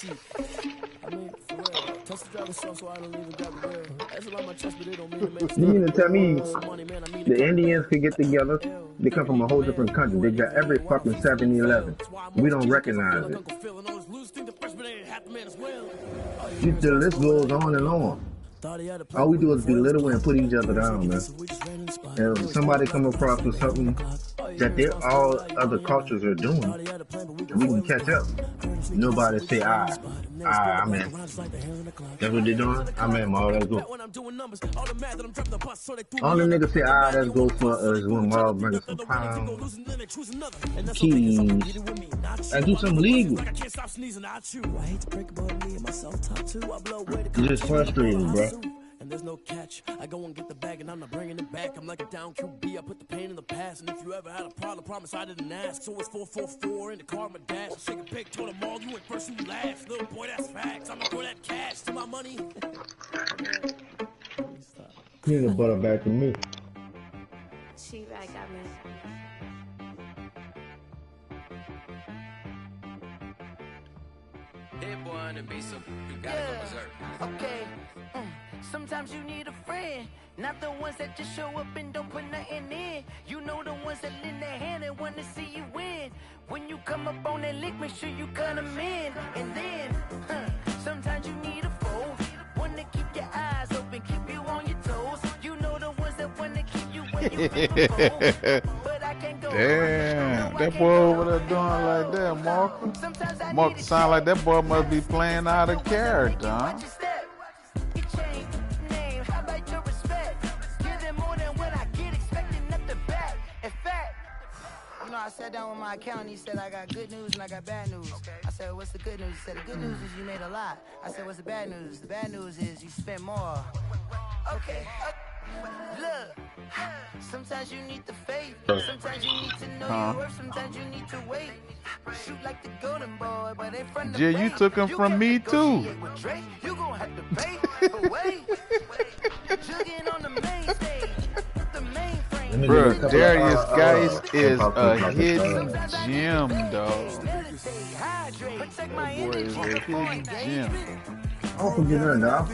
You mean to tell me the Indians could get together? They come from a whole different country. They got every fucking 7-Eleven. We don't recognize it. The list goes on and on. All we do is belittle and put each other down, man. And if somebody come across with something that all other cultures are doing, and we can catch up. Nobody say, I'm in. That's what they doing? I'm in, Ma, let's go. All the niggas say, let's go for is when Ma brings some pounds, keys, and do something legal. You're just frustrated, bro. And there's no catch. I go and get the bag and I'm not bringing it back. I'm like a down QB. I put the pain in the past. And if you ever had a problem, promise I didn't ask. So it's 444 in the car, my dash. Shake a pic, told them all you went first and you last. Little boy, that's facts. I'm gonna throw that cash to my money. Give the butter back to me. She back at me. Hit boy on the beat, so you gotta go berserk. Okay. Sometimes you need a friend, not the ones that just show up and don't put nothing in. You know the ones that lend their hand and want to see you win. When you come up on that lick, make sure you cut them in. And then, sometimes you need a foe, one to keep your eyes open, keep you on your toes. You know the ones that want to keep you when you but I can't go. Damn, that boy over there doing like that, Mark. Mark sound like that boy must be playing out of character, huh? I sat down with my accountant. He said I got good news and I got bad news. Okay. I said, what's the good news? He said, the good news is you made a lot. I said, what's the bad news? The bad news is you spent more. Okay. Look, sometimes you need the faith. Sometimes you need to know your worth. Sometimes you need to wait. Shoot like the golden boy, but in front of yeah, you took him from me too. You gonna have to pay. But wait. Jugging on the main stage. The main frame. Bro, Darius Geist is a hidden gem, dog. That boy is a hidden gem. I don't forget nothing, dog.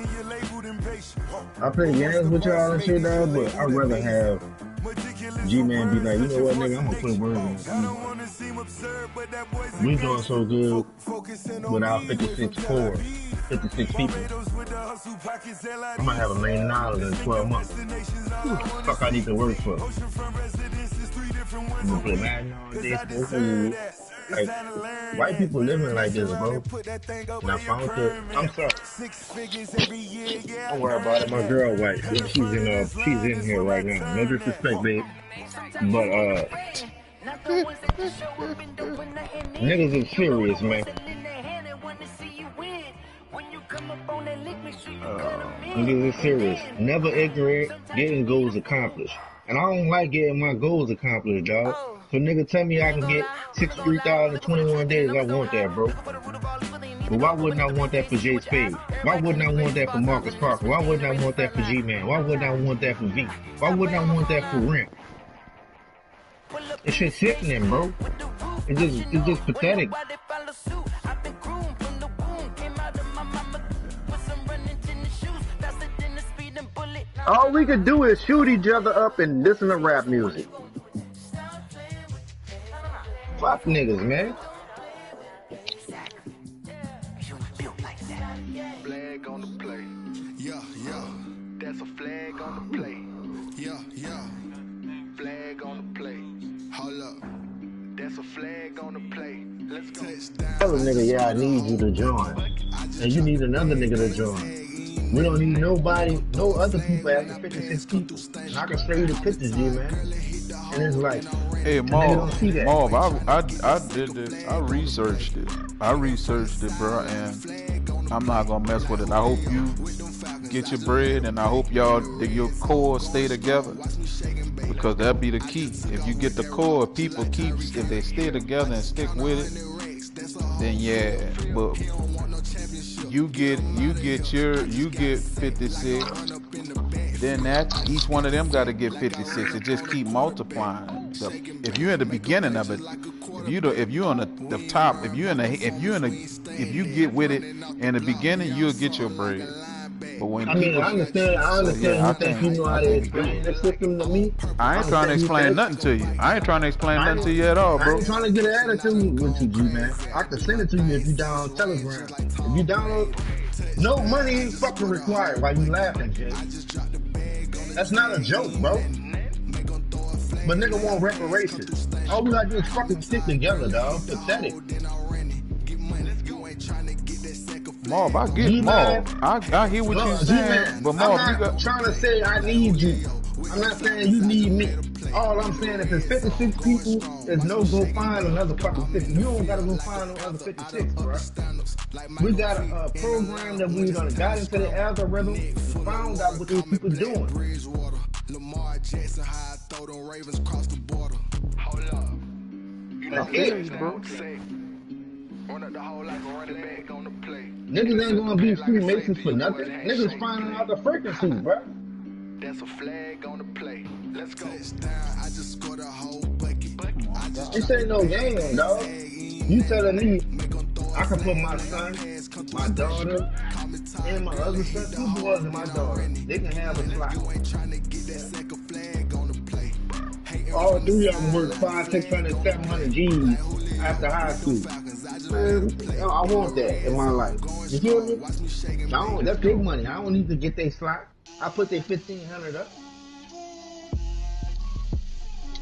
I play games with y'all and shit, dog, but I'd rather have G-Man be like, you know what, nigga, I'm gonna put words in. We doing so good without 56 people. I'm gonna have $1 million in 12 months. Fuck, I need to work for. I'm gonna play Madden all day, like, white people living like this, bro. And I found her. I'm sorry. Don't worry about it. My girl white. She's in here right now. No disrespect, babe. But niggas is serious, man. Niggas is serious. Never ignorant. Getting goals accomplished. And I don't like getting my goals accomplished, dog. So nigga tell me I can get 63,000 in 21 days, I want that, bro. But why wouldn't I want that for Jay Spade? Why wouldn't I want that for Marcus Parker? Why wouldn't I want that for G-Man? Why wouldn't I want that for V? Why wouldn't I want that for Rent? It's just sickening, bro. It's just pathetic. All we could do is shoot each other up and listen to rap music. Fuck niggas, man. Flag on the play. Yeah. That's a flag on the play. Yeah. Flag on the play. Hold up. That's a flag on the play. Let's go. Tell a nigga, yeah, I need you to join. And you need another nigga to join. We don't need nobody, no other people after 56 people. And I can show you the pictures, G, man. And it's like, hey, Marv, I did this. I researched it, bro, and I'm not gonna mess with it. I hope you get your bread, and I hope your core stay together, because that'd be the key. If you get the core, people if they stay together and stick with it, then yeah. But you get 56, then each one of them got to get 56. It just keep multiplying. If you're at the beginning of it, if you're on the top, if you're in the if you get with it in the beginning, you'll get your bread. But when I mean, people, I so yeah, understand. You think you know I how to think we explain good. this system to me? I I ain't trying to understand you explain think. nothing to you. I ain't trying to explain I nothing ain't, to you at all, I bro. ain't trying to get an attitude with you, G man. I can send it to you if you down on Telegram. If you download, no money is fucking required. Why you laughing, Jay? That's not a joke, bro. But nigga want reparations. All we gotta do is fucking stick together, dog. Pathetic. Marv, I get G man, Marv. I hear what you no, G man. saying, but I'm Marv, you got not trying to say I need you. I'm not saying you need me. All I'm saying, if it's 56 people, there's no go find another fucking 50. You don't gotta go find no other 56, bro. We got a program that we done got into the algorithm and found out what these people doing. Lamar Jackson, how I throw them Ravens across the border. Hold up. You know That's feel it. you, bro. Run up the whole like a running back on the play. Niggas ain't gonna be Freemasons for nothing. Niggas finding out the frequency, bro. That's a flag on the play. Let's go. Touchdown, I just scored a whole bucket. This ain't no game, dog. You telling me I can put my son, my daughter, and my other son, 2 boys and my daughter. They can have a slot. All 3 of them work 500, 600, 700 G's after high school. Man, I want that in my life. You feel me? That's big money. I don't need to get their slot. I put their 1,500 up.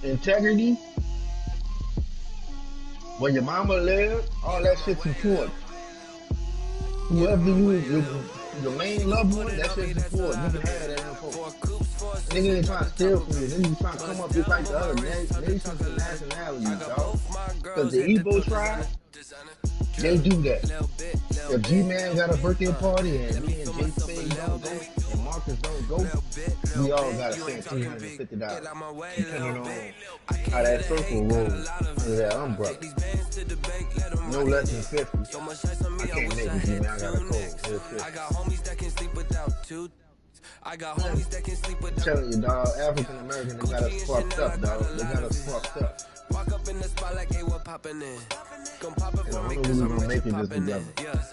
Integrity. Where your mama live, all that shit's important. Whoever your main loved one, that shit's important. You can have that info. Nigga ain't trying to steal from you. Nigga trying to come up just like the other nations and nationalities, dog. Cause the Igbo tribe, they do that. If G-Man got a birthday party and me and J Spade don't go and Marcus don't go, we all gotta spend $350. Depending on how that circle rolls under that umbrella. No less than 50. I can't make it, G-Man. I got a cold. Here's 50. I'm telling you, dog, African American, they got us fucked up, dog. They got us fucked up. Walk up in the spot like hey, what poppin' in? Gon' pop it And I for don't me know cause we I'm gonna rich make it and this poppin' in. together.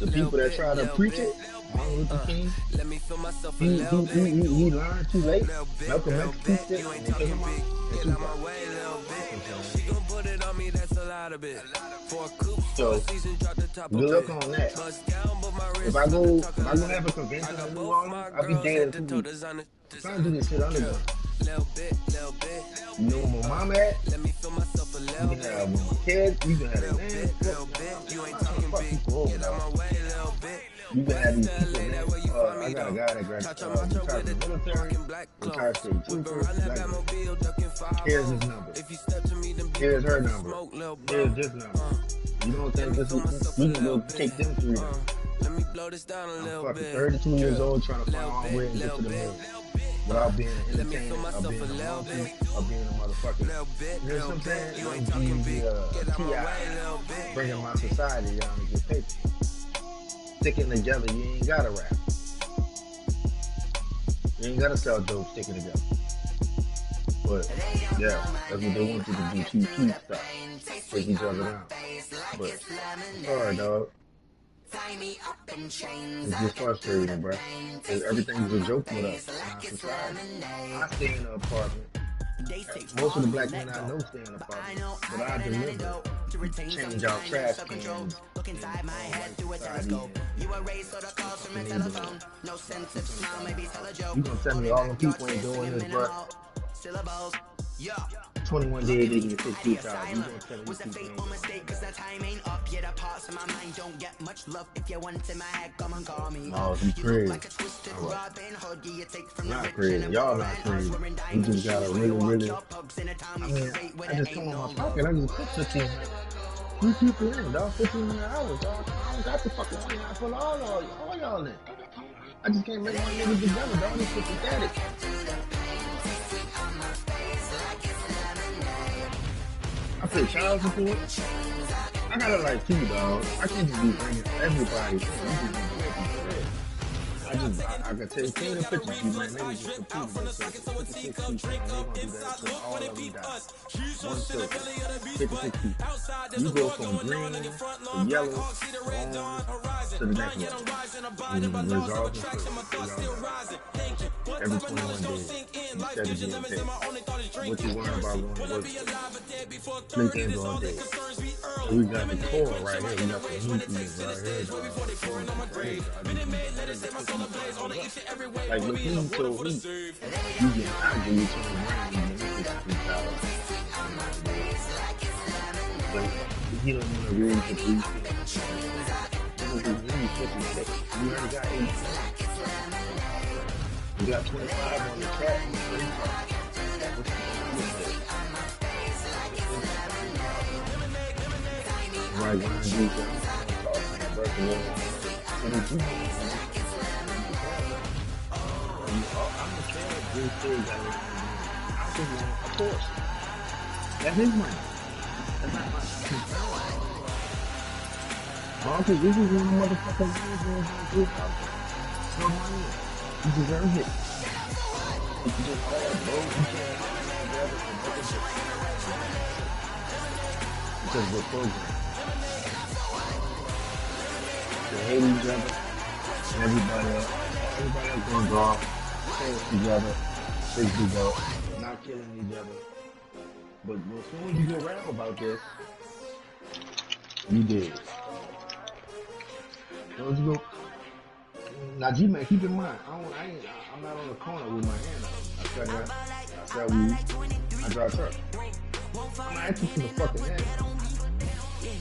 The people that try to preach it, Martin Luther King, Let me feel myself a he little bit. learned too late. Malcolm X preached it, You and ain't they took talking him out. big. And Get out Tupac. my way, little bit. She gon' put it on me, that's a lot of it. For a coupe, for So, a season, drop the top of good luck it. on that. Bust down, but my wrist If I let go the talk a lot. have a convention I got in New both Orleans, my I'll be girls dead at in the 2 toe weeks. designer. I'm trying to do this shit underground. Little bit. You know where my mom at? Let me feel myself a You little can bit. have my kids, you can have their names. Little bit. You ain't talking Fuck big. people over, Get out dog. my way, little bit. You can have these people, LA, man. that where you find I me, got a though. guy that Touch on retired from the military, rockin' black retired clothes. state Whip trooper, around that black man. Batmobile, ducking 5. Here's his number. If you step to me, then be Here's her the number. smoke, little bro. Here's this number. You don't think this is, we can go take them 3 numbers. Let me blow this down a I'm little fucking bit. 32 years old trying to find my way and get to the middle. Without being an Let me feel entertainer, or myself being a a little monkey, bit. or being a motherfucker. Little bit, You know what I'm saying? You ain't I'm talking being big. Get out my way, T.I. little bit. Bringing my society down to get paper. Sticking together, you ain't gotta rap. You ain't gotta sell dope sticking together. But, yeah, that's what they want you to do, cheap stuff. Take each other down. But, sorry, dog. It's just frustrating, bro. Because everything's a joke with us in our society. I stay in an apartment. Most of the black men I know stay in apartments, but I deliver, change out trash cans. You gonna tell me all the people ain't doing this, bro? 21 days they get 52,000. You gonna tell me these people ain't doing that? Oh, you crazy. Alright. Not crazy. Y'all not crazy. You just gotta really. I mean, I just come on my pocket. I just put 1,500. 3 people in, dog. 1,500 hours, dog. I don't got the fucking money. I put all y'all in. I just can't make my niggas together, dog. This shit pathetic. I pay child support. I got it like 2, dog. I can't just be bringing everybody. I I can tell you the pictures, you man. Niggas just completed that circle. 56 people, and they gonna do that until all of them die. One circle, 56 people. You go from green to yellow on to the next level. And resolve the circle till y'all die. Every 21 days, instead of getting paid. What you worrying about going to work for? Play games all day. So we got the core right here. We got the nucleus right here, dog. Like, look, he told me, you get out of your 21, you get $63. But he don't want to read the brief. You already got 8. You got 25 on the track. Right, when I do of course. That's his money. That's not mine. Also, this is one of the motherfuckers who no money. You deserve it. It's just hard, bro. You can't because we're programmed. They hate each other. And everybody else gonna go off, stay together, fix each other, not killing each other. But as soon as you go rap about this, you did. As you go, now G-Man, keep in mind, I'm not on the corner with my hand out. I sell weed, I drive truck. I'm not asking for the fucking hand.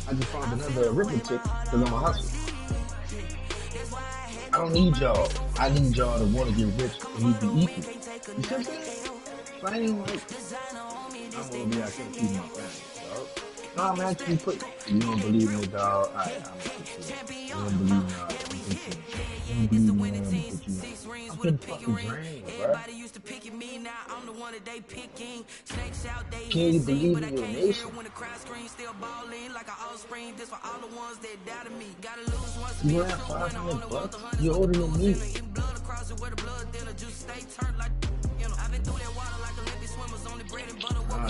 I just found another arithmetic because I'm a hustler. I don't need y'all. I need y'all to want to get rich and we be equal. You see what I'm saying? So I ain't like, I'm gonna be out here to feed my family, dog. No, I'm actually you don't believe me, dog. I'm you don't believe me, dog. I'm putting fucking drain, bro. Can you believe in your nation? You have $500? You're older than me.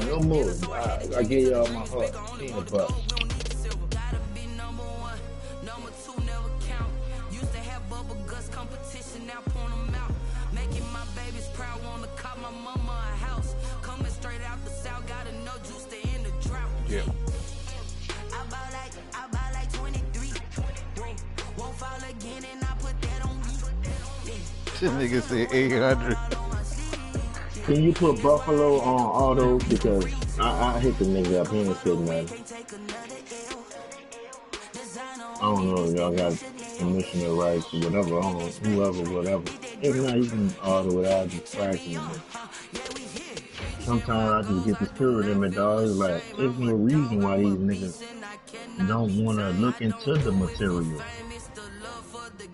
No more. I gave y'all my heart. Peanut butter. Competition now point them out, making my babies proud, wanna call my mama a house, coming straight out the south, gotta know juice to end the drought. Yeah. I buy like 23, won't fall again and I put that on me. This nigga said 800. Can you put Buffalo on auto because I hit the nigga up, he ain't sitting there. I don't know if y'all got commissioner rights or whatever, I don't know, whoever. If not, you can auto without distracting me. Sometimes I just get the spirit in me, dog. It's like, there's no reason why these niggas don't want to look into the material.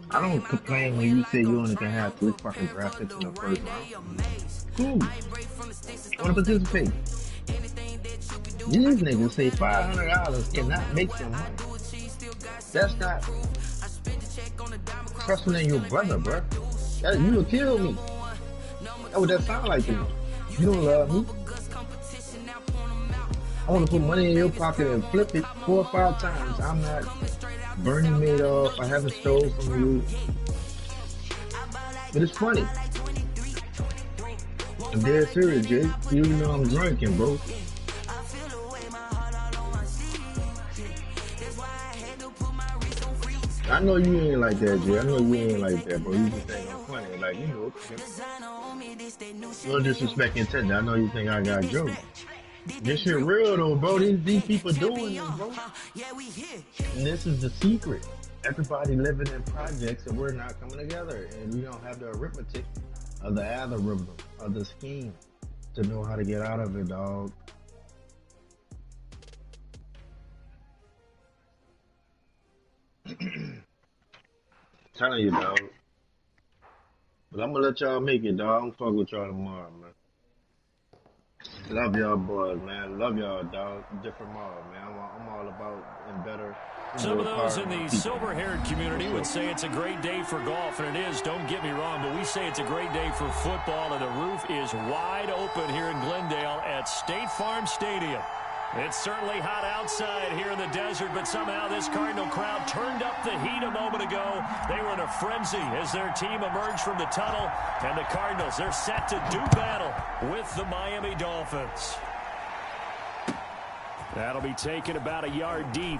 I don't complain when you say you only can have 3 fucking draft picks in the first round. Cool. I want to participate. These niggas say $500 cannot make them money. That's not trusting in your brother, bro. You will kill me. That's what that sound like to me. You don't love me. I want to put money in your pocket and flip it 4 or 5 times. I'm not Bernie Madoff. I haven't stole from you. But it's funny. I'm dead serious, Jay. You know I'm drinking, bro. I know you ain't like that, Jay. I know you ain't like that, bro. You just ain't no funny. Like, you know. No disrespect intended. I know you think I got jokes. This shit real though, bro. These people doing this, bro. And this is the secret. Everybody living in projects and we're not coming together. And we don't have the arithmetic of the algorithm of the scheme to know how to get out of it, dog. Telling you, dog. But I'm gonna let y'all make it, dog. I'm gonna fuck with y'all tomorrow, man. Love y'all boys, man. Love y'all, dog. Different model, man. I'm all about and better Some of those in the silver-haired community would say it's a great day for golf, and it is, don't get me wrong, but we say it's a great day for football, and the roof is wide open here in Glendale at State Farm Stadium. It's certainly hot outside here in the desert, but somehow this Cardinal crowd turned up the heat a moment ago. They were in a frenzy as their team emerged from the tunnel, and the Cardinals, they're set to do battle with the Miami Dolphins. That'll be taken about a yard deep.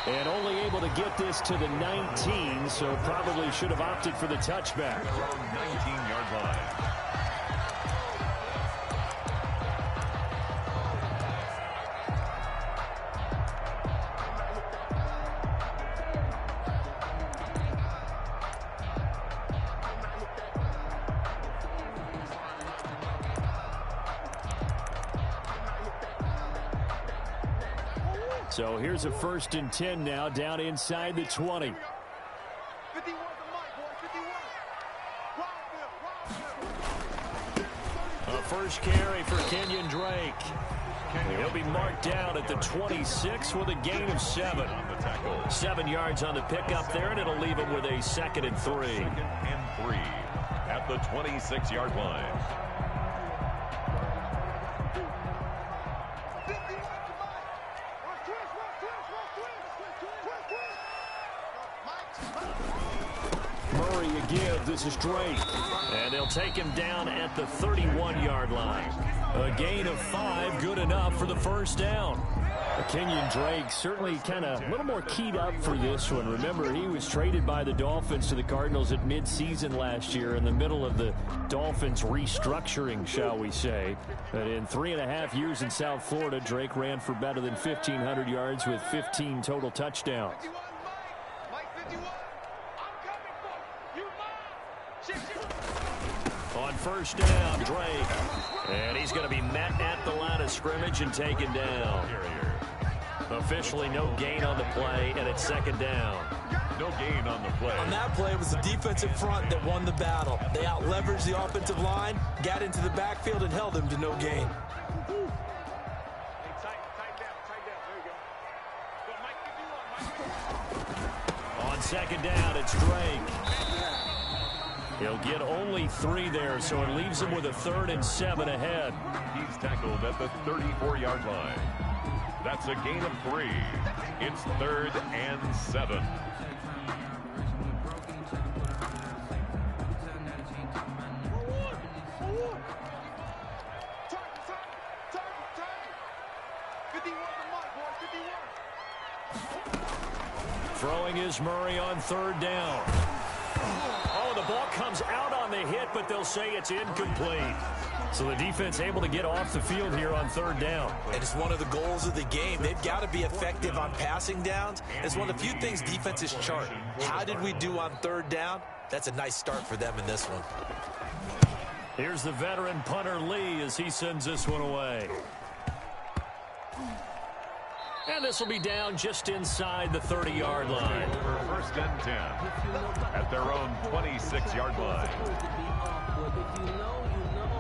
And only able to get this to the 19, so probably should have opted for the touchback. 19-yard line. So here's a 1st and 10 now, down inside the 20. A first carry for Kenyon Drake. He'll be marked down at the 26 with a gain of 7. 7 yards on the pickup there, and it'll leave him with a 2nd and 3. 2nd and 3 at the 26-yard line. Murray a give. This is Drake. And they'll take him down at the 31-yard line. A gain of 5, good enough for the first down. Kenyon Drake certainly kind of a little more keyed up for this one. Remember, he was traded by the Dolphins to the Cardinals at midseason last year in the middle of the Dolphins restructuring, shall we say. But in 3.5 years in South Florida, Drake ran for better than 1,500 yards with 15 total touchdowns. On first down, Drake. And he's going to be met at the line of scrimmage and taken down. Officially no gain on the play, and it's 2nd down. No gain on the play. On that play, it was the defensive front that won the battle. They out-leveraged the offensive line, got into the backfield, and held them to no gain. On 2nd down, it's Drake. He'll get only 3 there, so it leaves him with a 3rd and 7 ahead. He's tackled at the 34-yard line. That's a gain of 3. It's 3rd and 7. Throwing is Murray on 3rd down. Oh, the ball comes out on the hit, but they'll say it's incomplete. So the defense able to get off the field here on 3rd down. And it's one of the goals of the game. They've got to be effective on passing downs. It's one of the few things defenses chart. How did we do on 3rd down? That's a nice start for them in this one. Here's the veteran punter Lee as he sends this one away. And this will be down just inside the 30-yard line. For 1st and 10 at their own 26-yard line. If you know, you know.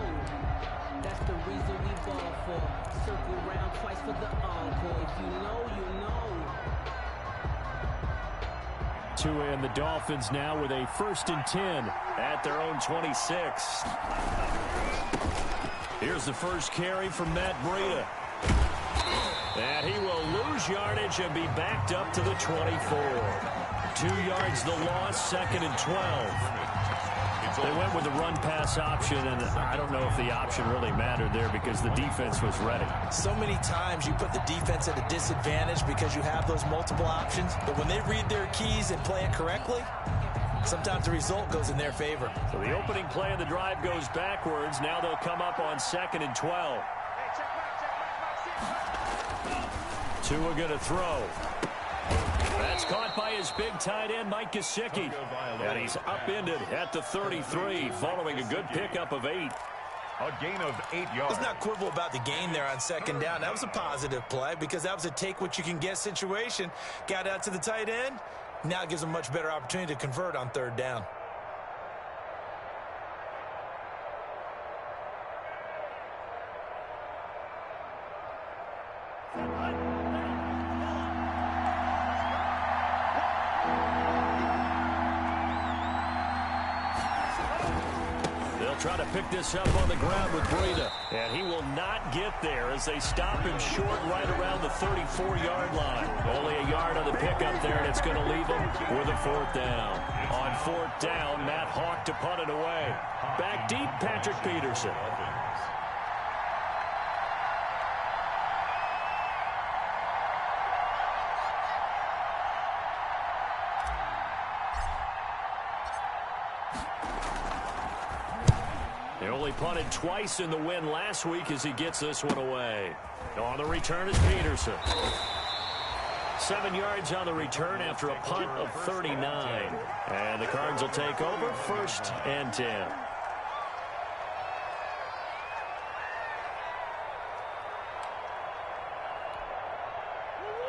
That's the reason we ball for. Circle around twice for the encore. If you know, you know. Tua and the Dolphins now with a 1st and 10 at their own 26. Here's the first carry from Matt Breida. And he will lose yardage and be backed up to the 24. 2 yards the loss, 2nd and 12. They went with the run-pass option, and I don't know if the option really mattered there because the defense was ready. So many times you put the defense at a disadvantage because you have those multiple options, but when they read their keys and play it correctly, sometimes the result goes in their favor. So the opening play of the drive goes backwards. Now they'll come up on 2nd and 12. Tua going to throw. That's caught by his big tight end, Mike Gesicki. And he's upended at the 33 following a good pickup of 8. A gain of 8 yards. Let's not quibble about the gain there on 2nd down. That was a positive play because that was a take-what-you-can-get situation. Got out to the tight end. Now it gives them a much better opportunity to convert on 3rd down. try to pick this up on the ground with Breida. And he will not get there as they stop him short right around the 34-yard line. Only a yard on the pickup there, and it's going to leave him with a 4th down. On 4th down, Matt Hawk to punt it away. Back deep, Patrick Peterson. He only punted twice in the win last week as he gets this one away. On the return is Peterson. 7 yards on the return after a punt of 39. And the Cards will take over 1st and 10.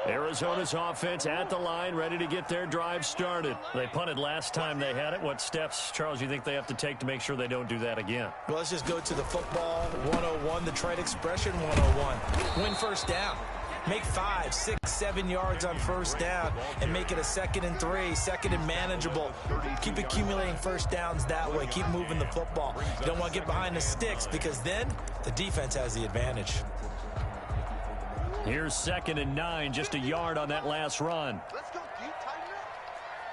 Arizona's offense at the line, ready to get their drive started. They punted last time they had it. What steps, Charles, you think they have to take to make sure they don't do that again? Well, let's just go to the football 101, the trade expression 101. Win 1st down. Make 5, 6, 7 yards on 1st down and make it a 2nd and 3, 2nd and manageable. Keep accumulating 1st downs that way. Keep moving the football. You don't want to get behind the sticks because then the defense has the advantage. Here's 2nd and 9, just a yard on that last run. Let's go deep, tighten up.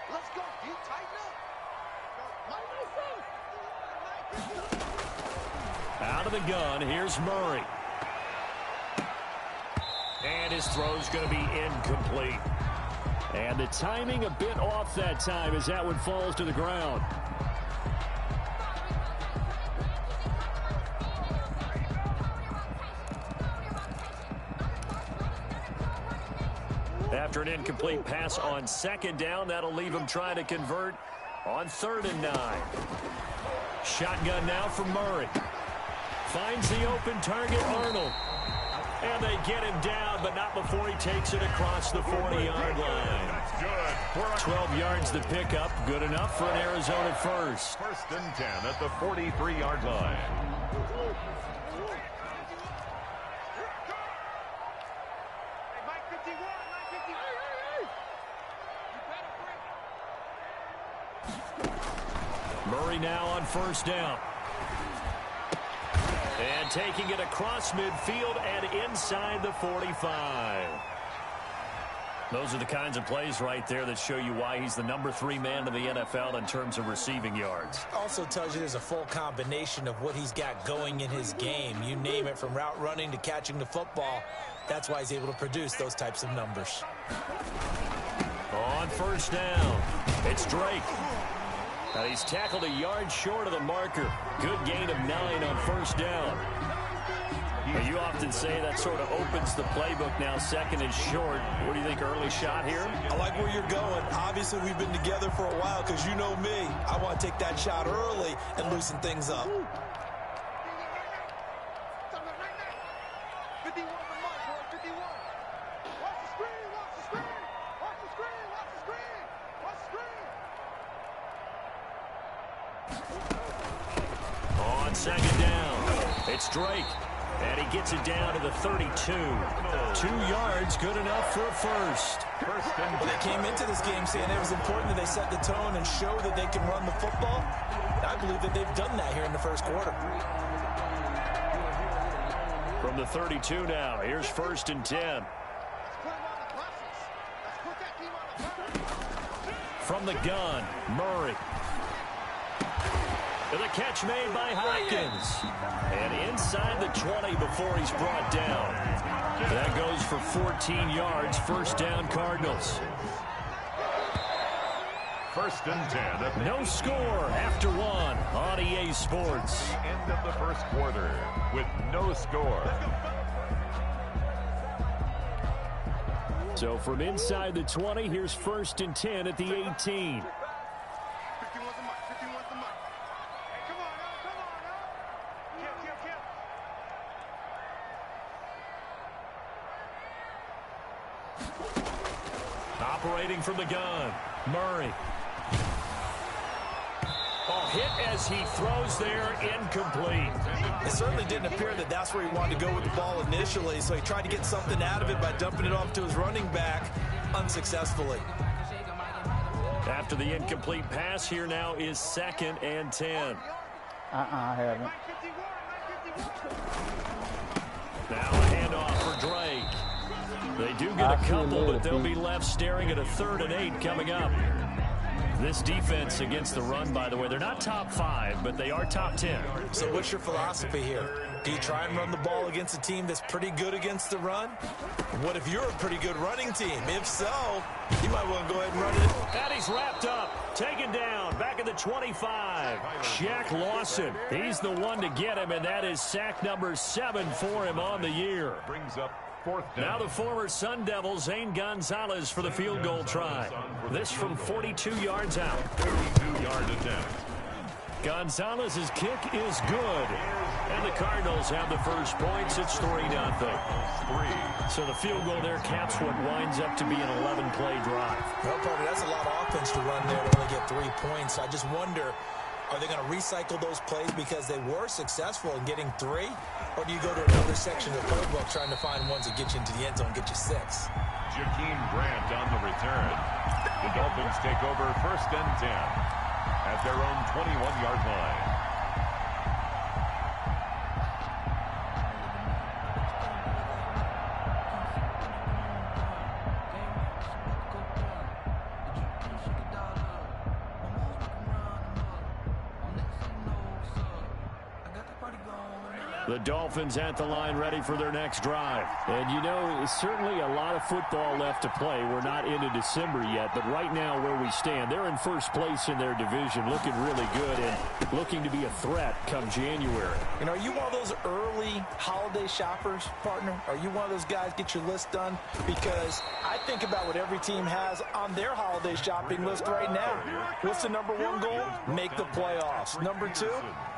Let's go deep, tighten up. Out of the gun, here's Murray. And his throw's going to be incomplete. And the timing a bit off that time as that one falls to the ground. After an incomplete pass on 2nd down, that'll leave him trying to convert on 3rd and 9. Shotgun now for Murray. Finds the open target, Arnold. And they get him down, but not before he takes it across the 40-yard line. 12 yards to pick up. Good enough for an Arizona first. 1st and 10 at the 43-yard line. Murray now on 1st down. And taking it across midfield and inside the 45. Those are the kinds of plays right there that show you why he's the number 3 man in the NFL in terms of receiving yards. Also tells you there's a full combination of what he's got going in his game. You name it, from route running to catching the football. That's why he's able to produce those types of numbers. On 1st down, it's Drake. Now he's tackled a yard short of the marker. Good gain of 9 on 1st down. Now you often say that sort of opens the playbook now. 2nd and short. What do you think, early shot here? I like where you're going. Obviously, we've been together for a while because you know me. I want to take that shot early and loosen things up. On 2nd down, it's Drake. And he gets it down to the 32. 2 yards, good enough for a first. Well, they came into this game saying it was important that they set the tone and show that they can run the football. I believe that they've done that here in the 1st quarter. From the 32 now, here's 1st and 10. From the gun, Murray. And the catch made by Hopkins. And inside the 20 before he's brought down. That goes for 14 yards. 1st down, Cardinals. 1st and 10. No score after 1 on EA Sports. End of the 1st quarter with no score. So from inside the 20, here's 1st and 10 at the 18. Operating from the gun, Murray. Oh, hit as he throws there, incomplete. It certainly didn't appear that that's where he wanted to go with the ball initially, so he tried to get something out of it by dumping it off to his running back unsuccessfully. After the incomplete pass, here now is 2nd and 10. I haven't. Now a handoff for Drake. They do get a couple, but they'll be left staring at a 3rd and 8 coming up. This defense against the run, by the way, they're not top 5, but they are top 10. So what's your philosophy here? Do you try and run the ball against a team that's pretty good against the run? What if you're a pretty good running team? If so, you might want to go ahead and run it. And he's wrapped up, taken down, back at the 25. Shaq Lawson, he's the one to get him, and that is sack number 7 for him on the year. Brings up 4th down. Now the former Sun Devil, Zane Gonzalez, for the field goal try. This from 42 yards out. 32-yard attempt. Gonzalez's kick is good. And the Cardinals have the first points. It's 3-0. So the field goal there caps what winds up to be an 11-play drive. Well, Parker, that's a lot of offense to run there to only get 3 points. I just wonder, are they going to recycle those plays because they were successful in getting 3? Or do you go to another section of the playbook trying to find ones that get you into the end zone and get you 6? Jakeem Grant on the return. The Dolphins take over 1st and 10 at their own 21-yard line. The Dolphins at the line ready for their next drive. And, you know, certainly a lot of football left to play. We're not into December yet, but right now where we stand, they're in first place in their division, looking really good and looking to be a threat come January. And are you one of those early holiday shoppers, partner? Are you one of those guys get your list done? Because I think about what every team has on their holiday shopping list right now. What's the number 1 goal? Make the playoffs. Number 2,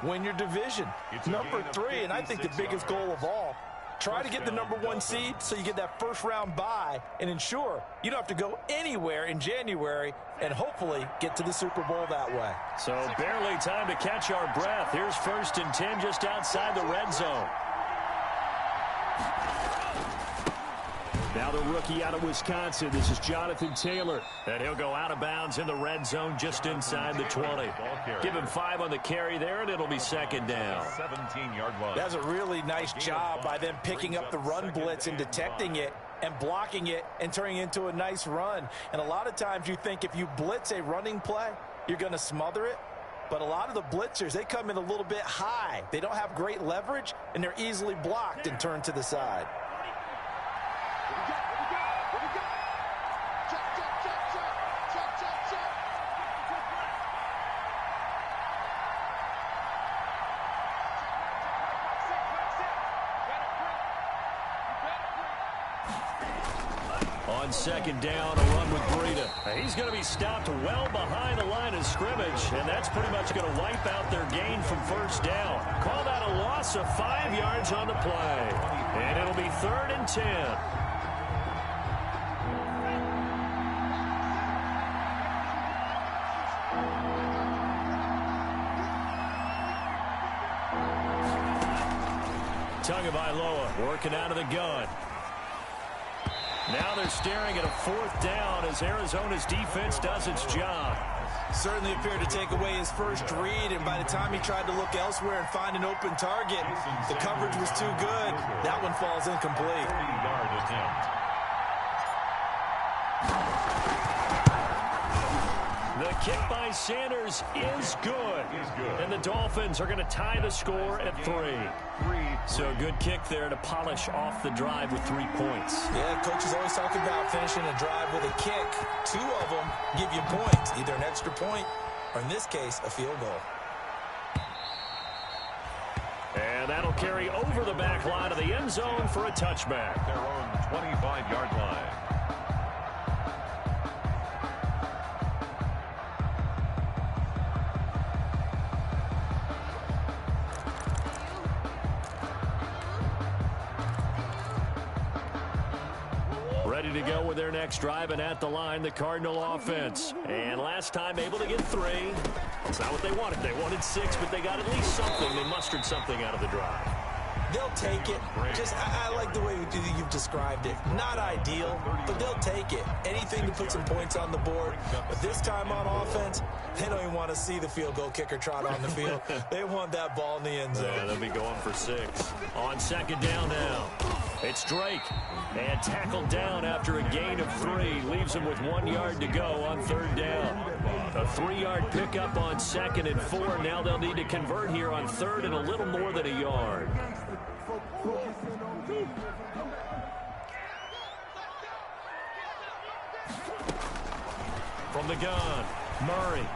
win your division. Number 3, and I think the biggest goal of all, try to get the number 1 seed so you get that first round bye and ensure you don't have to go anywhere in January and hopefully get to the Super Bowl that way. So barely time to catch our breath. Here's 1st and 10 just outside the red zone. Now the rookie out of Wisconsin. This is Jonathan Taylor. And he'll go out of bounds in the red zone just inside the 20. Give him 5 on the carry there, and it'll be 2nd down. 17-yard line. That's a really nice job by them picking up the run blitz and detecting it and blocking it and turning it into a nice run. And a lot of times you think if you blitz a running play, you're going to smother it. But a lot of the blitzers, they come in a little bit high. They don't have great leverage, and they're easily blocked and turned to the side. On 2nd down, a run with Breida. He's going to be stopped well behind the line of scrimmage, and that's pretty much going to wipe out their gain from 1st down. Call that a loss of 5 yards on the play, and it'll be 3rd and 10. Tagovailoa working out of the gun. Now they're staring at a 4th down as Arizona's defense does its job. Certainly appeared to take away his first read, and by the time he tried to look elsewhere and find an open target, the coverage was too good. That one falls incomplete. 30-yard attempt. The kick by Sanders is good. And the Dolphins are going to tie the score at 3. So a good kick there to polish off the drive with 3 points. Yeah, coaches always talk about finishing a drive with a kick. 2 of them give you points, either an extra point or, in this case, a field goal. And that'll carry over the back line of the end zone for a touchback. Their own 25-yard line. Ready to go with their next drive, and at the line, the Cardinal offense. And last time able to get 3. It's not what they wanted. They wanted 6, but they got at least something. They mustered something out of the drive. They'll take it. Just, I like the way you've described it. Not ideal, but they'll take it. Anything to put some points on the board. But this time on offense, they don't even want to see the field goal kicker trot on the field. They want that ball in the end zone. Yeah, they'll be going for 6. On second down now, it's Drake. And tackled down after a gain of 3. Leaves him with 1 yard to go on third down. A 3-yard pickup on second and 4. Now they'll need to convert here on third and a little more than a yard. From the gun, Murray.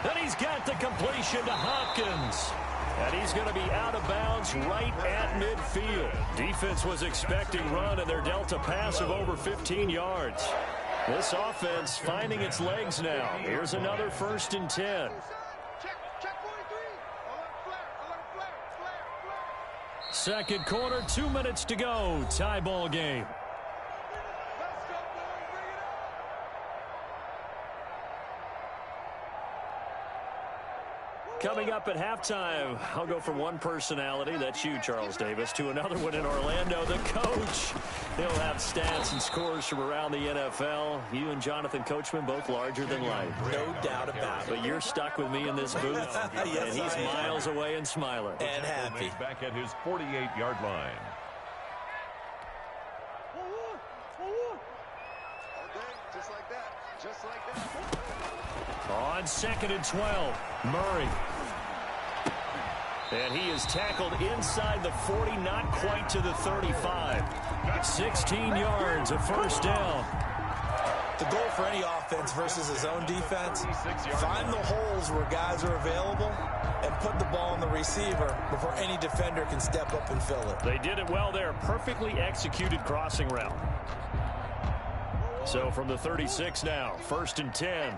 And he's got the completion to Hopkins. And he's going to be out of bounds right at midfield. Defense was expecting run, and they're dealt a pass of over 15 yards. This offense finding its legs now. Here's another 1st and 10. Second quarter, 2 minutes to go. Tie ball game. Coming up at halftime, I'll go from one personality, that's you, Charles Davis, to another one in Orlando, the coach. He'll have stats and scores from around the NFL. You and Jonathan Coachman, both larger than life. No doubt about it. But you're stuck with me in this booth, yes, and he's miles away and smiling. And happy. Back at his 48-yard line. Just like that. Just like that. On second and 12, Murray. And he is tackled inside the 40, not quite to the 35. 16 yards, a first down. The goal for any offense versus his own defense, find the holes where guys are available and put the ball on the receiver before any defender can step up and fill it. They did it well there. Perfectly executed crossing route. So from the 36 now, 1st and 10.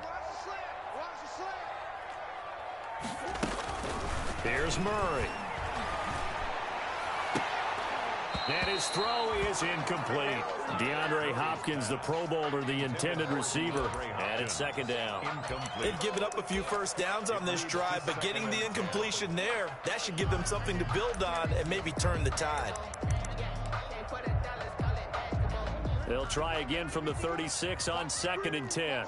Here's Murray. And his throw is incomplete. DeAndre Hopkins, the Pro Bowler, the intended receiver. And it's second down. They've given up a few first downs on this drive, but getting the incompletion there, that should give them something to build on and maybe turn the tide. They'll try again from the 36 on 2nd and 10.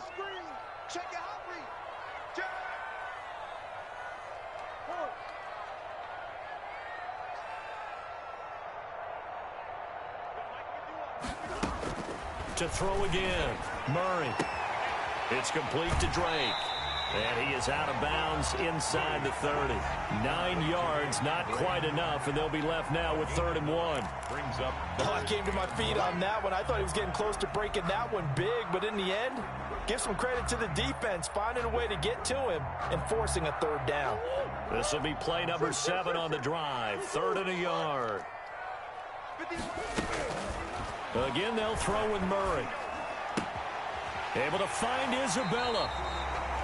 To throw again, Murray. It's complete to Drake. And he is out of bounds inside the 30. 9 yards, not quite enough, and they'll be left now with 3rd and 1. Brings up. Oh, I came to my feet on that one. I thought he was getting close to breaking that one big, but in the end, give some credit to the defense, finding a way to get to him and forcing a 3rd down. This will be play number 7 on the drive. 3rd and a yard. Again, they'll throw with Murray. Able to find Isabella.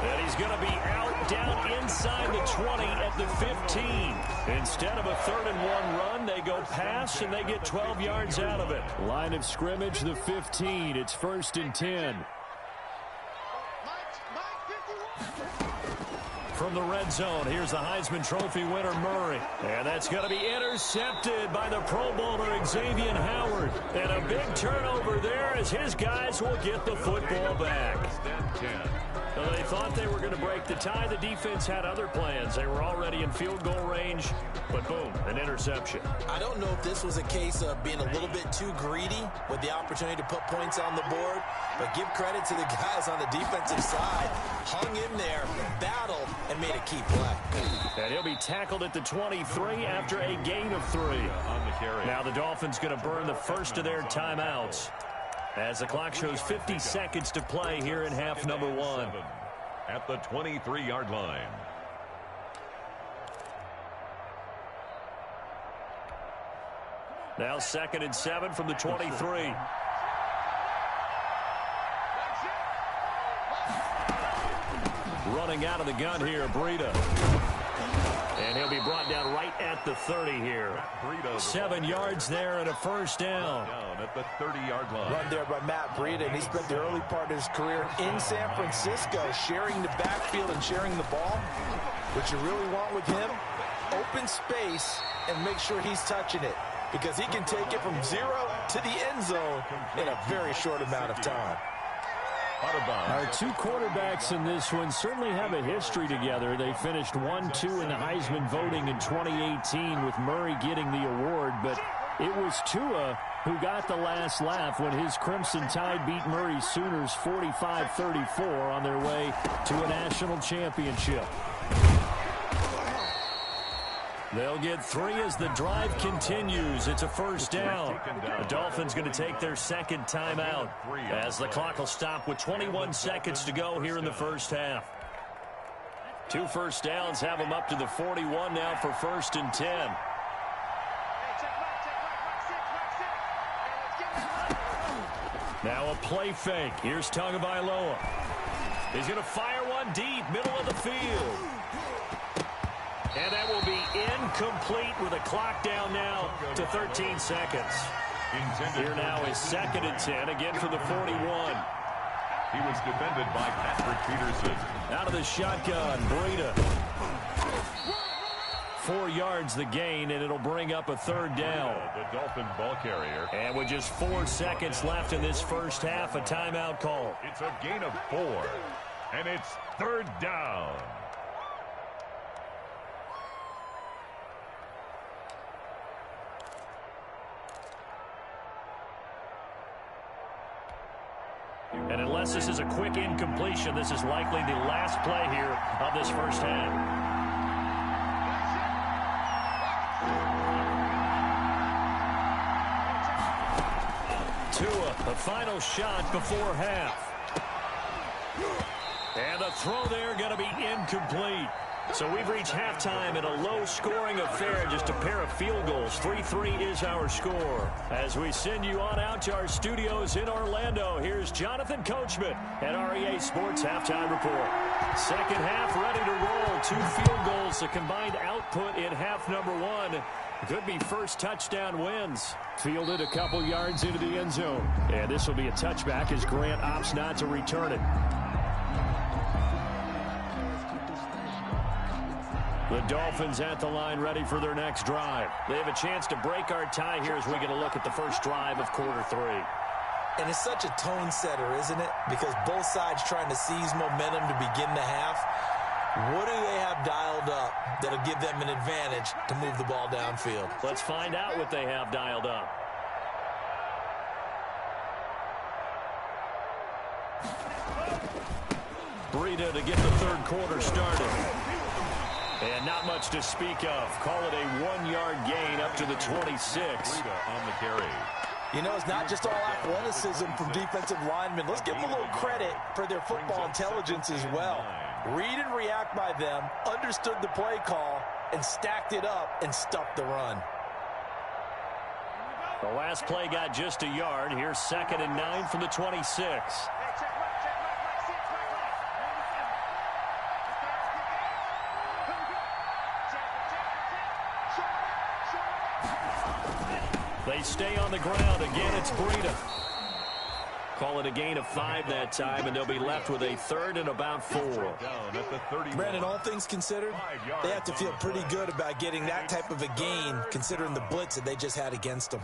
And he's going to be out down inside the 20 at the 15. Instead of a 3rd and 1 run, they go pass and they get 12 yards out of it. Line of scrimmage, the 15. It's 1st and 10. From the red zone, here's the Heisman Trophy winner, Murray. And that's going to be intercepted by the Pro Bowler, Xavier Howard. And a big turnover there as his guys will get the football back. So they thought they were going to break the tie. The defense had other plans. They were already in field goal range, but boom, an interception. I don't know if this was a case of being a little bit too greedy with the opportunity to put points on the board, but give credit to the guys on the defensive side. Hung in there, battled, and made a key play. And he'll be tackled at the 23 after a gain of 3. Now the Dolphins going to burn the first of their timeouts as the clock shows 50 seconds to play here in half number 1. At the 23-yard line. Now 2nd and 7 from the 23. Running out of the gun here, Breida. And he'll be brought down right at the 30 here. 7 yards there and a first down. At the 30-yard line. Run there by Matt Breida, and he spent the early part of his career in San Francisco, sharing the backfield and sharing the ball. What you really want with him, open space and make sure he's touching it, because he can take it from 0 to the end zone in a very short amount of time. Our two quarterbacks in this one certainly have a history together. They finished 1-2 in the Heisman voting in 2018 with Murray getting the award, but it was Tua who got the last laugh when his Crimson Tide beat Murray's Sooners 45-34 on their way to a national championship. They'll get 3 as the drive continues. It's a first down. The Dolphins going to take their second timeout as the clock will stop with 21 seconds to go here in the first half. 2 first downs have them up to the 41 now for 1st and 10. Now a play fake. Here's Tagovailoa. He's going to fire one deep, middle of the field. And that will be incomplete with a clock down now to 13 seconds. Here now is 2nd and 10, again from the 41. He was defended by Patrick Peterson. Out of the shotgun, Breida. 4 yards the gain, and it'll bring up a 3rd down. The Dolphin ball carrier. And with just 4 seconds left in this first half, a timeout call. It's a gain of 4, and it's 3rd down. And unless this is a quick incompletion, this is likely the last play here of this first half. Tua, the final shot before half. And the throw there going to be incomplete. So we've reached halftime in a low-scoring affair, just a pair of field goals. 3-3 is our score. As we send you on out to our studios in Orlando, here's Jonathan Coachman at REA Sports Halftime Report. Second half ready to roll. 2 field goals, the combined output in half number 1. Could be first touchdown wins. Fielded a couple yards into the end zone. And this will be a touchback as Grant opts not to return it. The Dolphins at the line ready for their next drive. They have a chance to break our tie here as we get a look at the first drive of quarter 3. And it's such a tone setter, isn't it? Because both sides trying to seize momentum to begin the half. What do they have dialed up that'll give them an advantage to move the ball downfield? Let's find out what they have dialed up. Breida to get the third quarter started. And not much to speak of. Call it a 1-yard gain up to the 26. On the carry. You know, it's not just all athleticism from defensive linemen. Let's give them a little credit for their football intelligence as well. Read and react by them, understood the play call, and stacked it up and stuffed the run. The last play got just a yard. Here's 2nd and 9 from the 26. They stay on the ground. Again, it's Breida. Call it a gain of 5 that time, and they'll be left with a 3rd and about 4. Brandon, all things considered, they have to feel pretty good about getting that type of a gain, considering the blitz that they just had against them.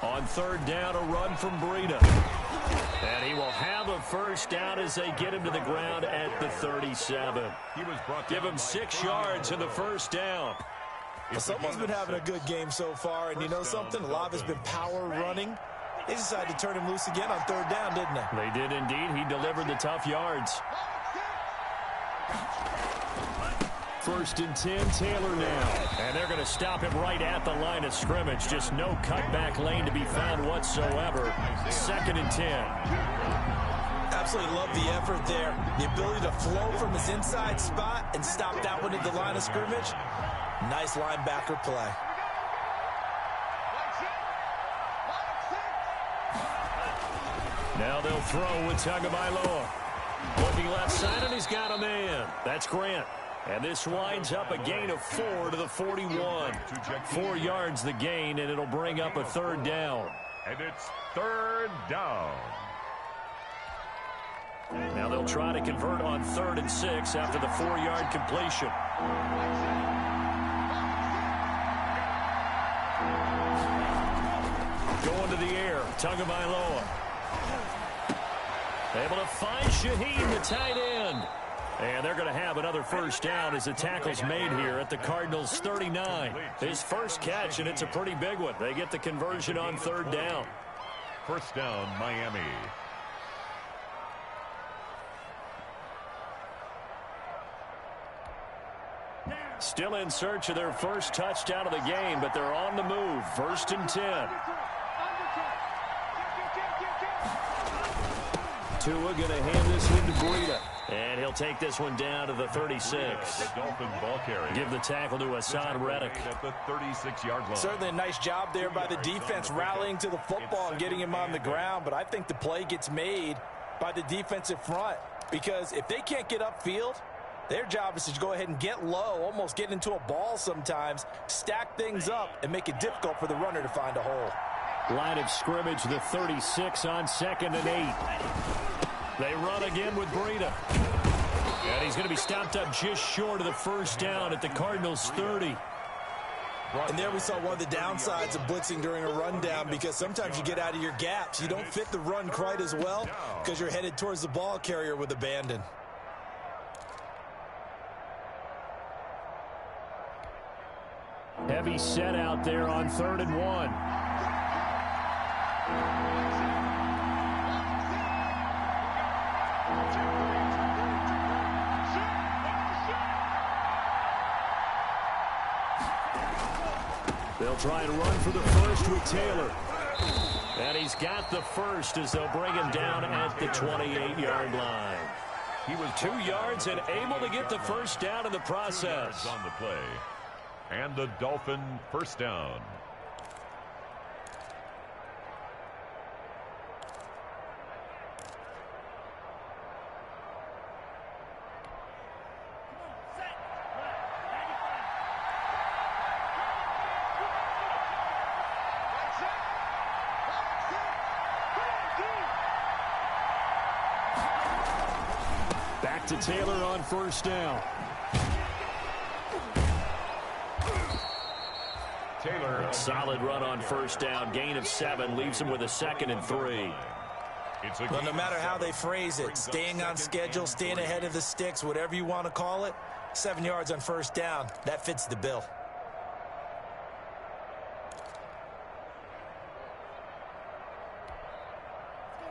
On 3rd down, a run from Breida. And he will have a first down as they get him to the ground at the 37. Give him 6 yards in the first down. Well, someone's been having a good game so far, and you know something? A lot has been power running. They decided to turn him loose again on 3rd down, didn't they? They did indeed. He delivered the tough yards. 1st and 10, Taylor now. And they're going to stop him right at the line of scrimmage. Just no cutback lane to be found whatsoever. 2nd and 10. Absolutely love the effort there. The ability to flow from his inside spot and stop that one at the line of scrimmage. Nice linebacker play. Now they'll throw with Tagovailoa. Looking left side, and he's got a man. That's Grant. And this winds up a gain of 4 to the 41. 4 yards the gain, and it'll bring up a third down. And it's third down. Now they'll try to convert on 3rd and 6 after the 4-yard completion. Going to the air, Tagovailoa. Able to find Shaheen, the tight end. And they're going to have another first down as the tackle's made here at the Cardinals' 39. His first catch, and it's a pretty big one. They get the conversion on 3rd down. First down, Miami. Still in search of their first touchdown of the game, but they're on the move. 1st and 10. Tua going to hand this one to Breida. And he'll take this one down to the 36. The Dolphin ball carrier. Give the tackle to Hassan Reddick. At the 36-yard line. Certainly a nice job there by the defense rallying to the football and getting him on the ground. But I think the play gets made by the defensive front. Because if they can't get upfield, their job is to go ahead and get low, almost get into a ball sometimes, stack things up, and make it difficult for the runner to find a hole. Line of scrimmage, the 36 on 2nd and 8. They run again with Breida. And he's going to be stopped up just short of the first down at the Cardinals' 30. And there we saw one of the downsides of blitzing during a rundown, because sometimes you get out of your gaps. You don't fit the run quite as well because you're headed towards the ball carrier with abandon. Heavy set out there on 3rd and 1. They'll try and run for the first with Taylor. And he's got the first as they'll bring him down at the 28-yard line. He was 2 yards and able to get the first down in the process. On the play. And the Dolphin first down. Back to Taylor on first down. Taylor. Solid run on first down. Gain of 7 leaves him with a 2nd and 3. Well, no matter how they phrase it, staying on schedule, staying ahead of the sticks, whatever you want to call it, 7 yards on first down, that fits the bill.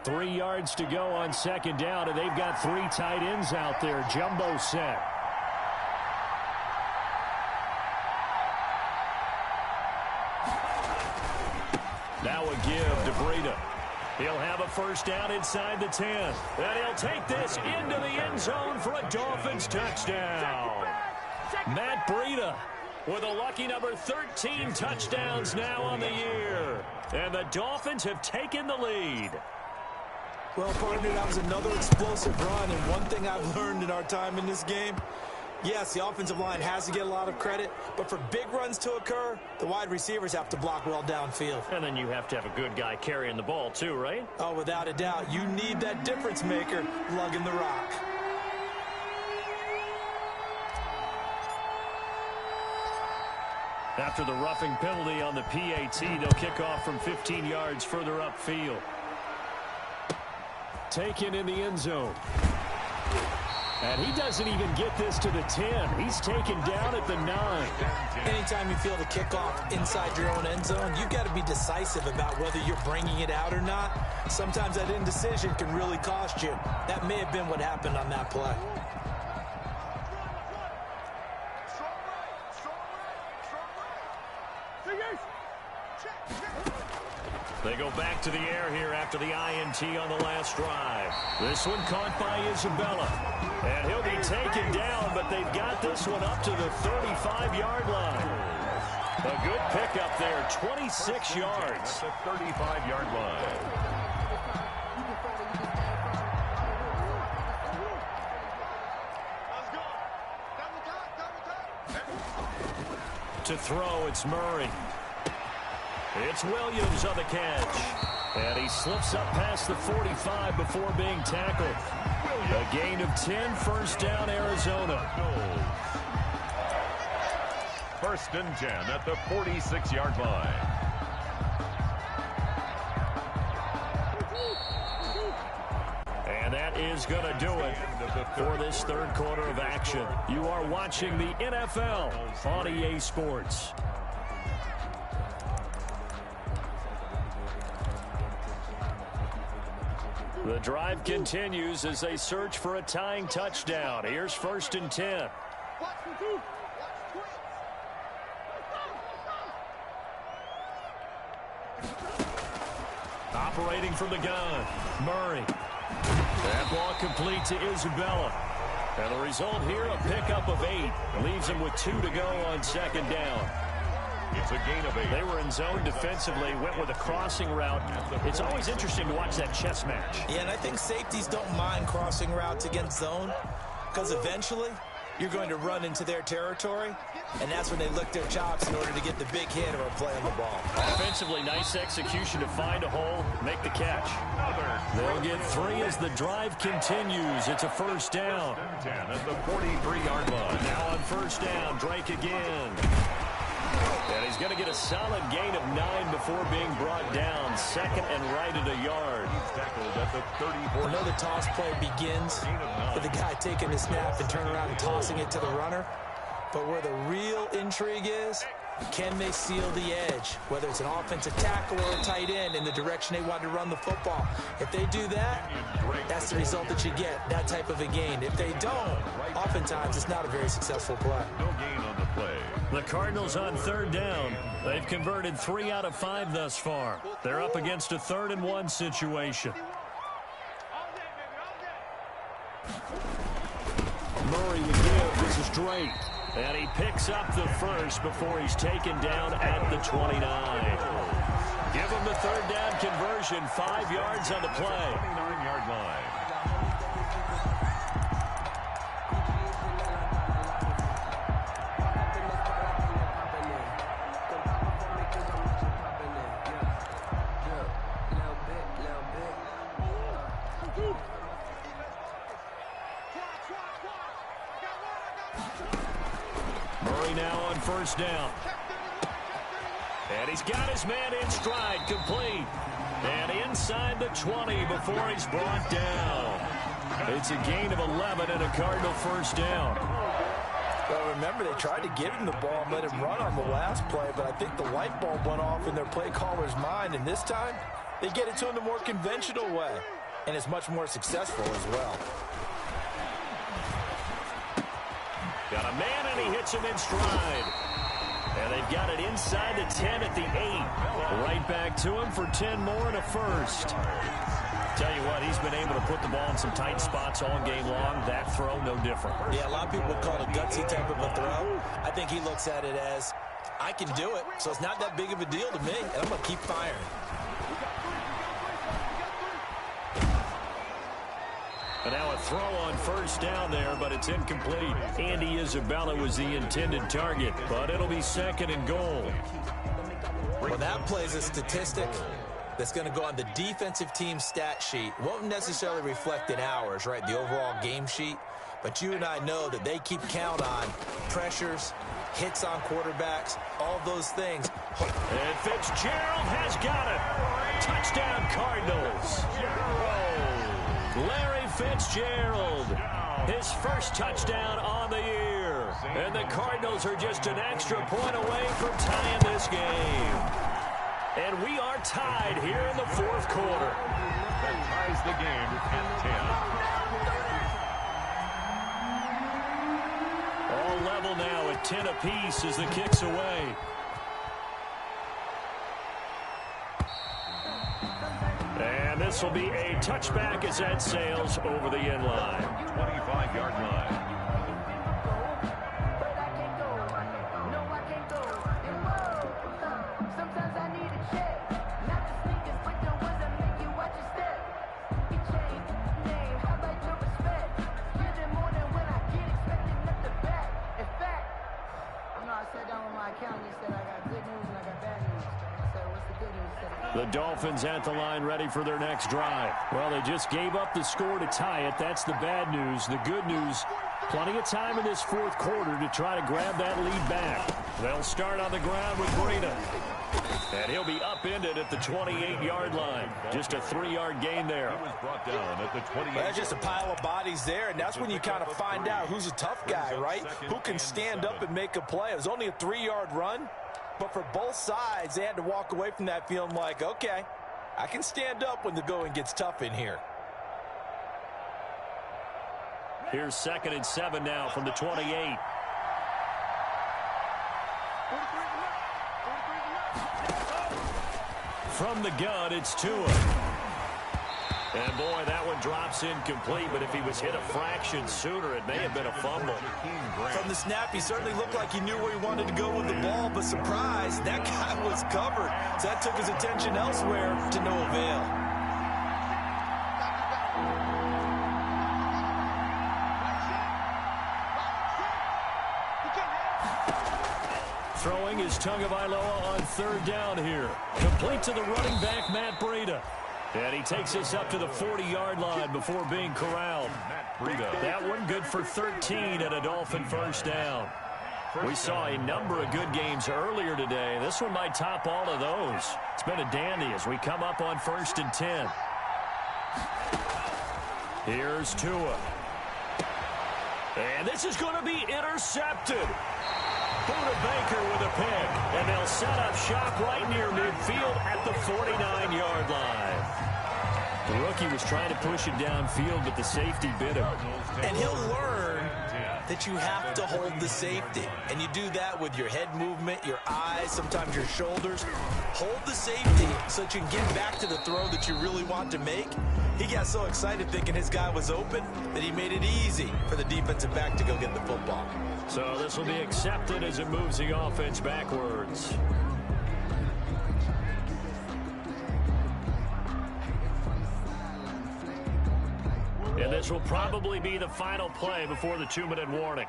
Three yards to go on 2nd down, and they've got 3 tight ends out there. Jumbo set. Now a give to Breida. He'll have a first down inside the 10. And he'll take this into the end zone for a Dolphins touchdown. Matt Breida with a lucky number 13 touchdowns now on the year. And the Dolphins have taken the lead. Well, partner, that was another explosive run, and one thing I've learned in our time in this game, yes, the offensive line has to get a lot of credit, but for big runs to occur, the wide receivers have to block well downfield. And then you have to have a good guy carrying the ball too, right? Oh, without a doubt. You need that difference maker lugging the rock. After the roughing penalty on the PAT, they'll kick off from 15 yards further upfield. Taken in the end zone. And he doesn't even get this to the 10. He's taken down at the 9. Anytime you feel the kickoff inside your own end zone, you've got to be decisive about whether you're bringing it out or not. Sometimes that indecision can really cost you. That may have been what happened on that play. They go back to the air here after the INT on the last drive. This one caught by Isabella. And he'll be taken down, but they've got this one up to the 35-yard line. A good pickup there, 26 yards. At the 35-yard line. To throw, it's Murray. It's Williams on the catch. And he slips up past the 45 before being tackled. A gain of 10, first down, Arizona. First and 10 at the 46-yard line. And that is going to do it for this third quarter of action. You are watching the NFL on EA Sports. The drive continues as they search for a tying touchdown. Here's first and 10. Operating from the gun, Murray. That ball complete to Isabella. And the result here, a pickup of 8. Leaves him with 2 to go on second down. It's a gain of 8. They were in zone defensively, went with a crossing route. It's always interesting to watch that chess match. Yeah, and I think safeties don't mind crossing routes against zone because eventually you're going to run into their territory, and that's when they lick their chops in order to get the big hit or a play on the ball. Offensively, nice execution to find a hole, make the catch. They'll get 3 as the drive continues. It's a first down. 10 at the 43-yard line. Now on first down, Drake again. And he's going to get a solid gain of 9 before being brought down. Second and right at a yard. He's tackled at the 34. I know the toss play begins with the guy taking the snap and turning around and tossing it to the runner. But where the real intrigue is, can they seal the edge? Whether it's an offensive tackle or a tight end in the direction they want to run the football. If they do that, that's the result that you get, that type of a gain. If they don't, oftentimes it's not a very successful play. No gain on the play. The Cardinals on third down. They've converted 3 out of 5 thus far. They're up against a 3rd and 1 situation. Murray with give. This is Drake. And he picks up the first before he's taken down at the 29. Give him the third down conversion. 5 yards on the play. 29-yard line. Murray now on first down. And he's got his man in stride, complete. And inside the 20 before he's brought down. It's a gain of 11 and a Cardinal first down. Well, remember, they tried to give him the ball and let him run on the last play, but I think the light bulb went off in their play caller's mind, and this time they get it to him the more conventional way, and it's much more successful as well. Got a man, and he hits him in stride. And they've got it inside the 10 at the 8. Right back to him for 10 more and a first. Tell you what, he's been able to put the ball in some tight spots all game long. That throw, no different. Yeah, a lot of people would call it a gutsy type of a throw. I think he looks at it as, I can do it, so it's not that big of a deal to me, and I'm going to keep firing. And now a throw on first down there, but it's incomplete. Andy Isabella was the intended target, but it'll be 2nd and goal. Well, that plays a statistic that's going to go on the defensive team stat sheet. Won't necessarily reflect in ours, right, the overall game sheet. But you and I know that they keep count on pressures, hits on quarterbacks, all those things. And Fitzgerald has got it. Touchdown, Cardinals. Larry Fitzgerald, his first touchdown on the year. And the Cardinals are just an extra point away from tying this game. And we are tied here in the 4th quarter. That ties the game at 10. All level now at 10 apiece as the kick's away. And this will be a touchback as that sails over the end line. 25-yard line. Sat down with my accountant The Dolphins at the line ready for their next drive. Well, they just gave up the score to tie it. That's the bad news. The good news, plenty of time in this fourth quarter to try to grab that lead back. They'll start on the ground with Breida. And he'll be upended at the 28-yard line. Just a 3-yard gain there. He was brought down at the 28. That's just a pile of bodies there, and that's when you kind of find out who's a tough guy, right? Who can stand up and make a play. It was only a 3-yard run, but for both sides, they had to walk away from that feeling like, okay, I can stand up when the going gets tough in here. Here's 2nd and 7 now from the 28. From the gun, it's Tua. And boy, that one drops incomplete, but if he was hit a fraction sooner, it may have been a fumble. From the snap, he certainly looked like he knew where he wanted to go with the ball, but surprise, that guy was covered. So that took his attention elsewhere to no avail. Throwing is Tagovailoa on 3rd down here. Complete to the running back, Matt Breida. And he takes us up to the 40-yard line before being corralled. That one good for 13 and a Dolphin first down. We saw a number of good games earlier today. This one might top all of those. It's been a dandy as we come up on 1st and 10. Here's Tua. And this is going to be intercepted. Buda Baker with a pick, and they'll set up shop right near midfield at the 49-yard line. The rookie was trying to push it downfield, but the safety bit him. And he'll learn that you have to hold the safety. And you do that with your head movement, your eyes, sometimes your shoulders. Hold the safety so that you can get back to the throw that you really want to make. He got so excited thinking his guy was open that he made it easy for the defensive back to go get the football. So this will be accepted as it moves the offense backwards. And this will probably be the final play before the 2-minute warning.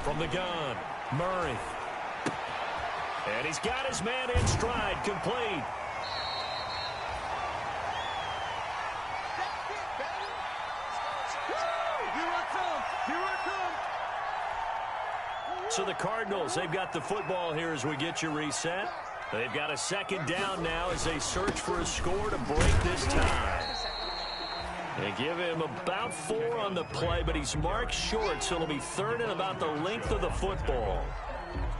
From the gun, Murray. And he's got his man in stride, complete. So the Cardinals, they've got the football here as we get you reset. They've got a 2nd down now as they search for a score to break this tie. They give him about 4 on the play, but he's marked short, so it'll be 3rd and about the length of the football.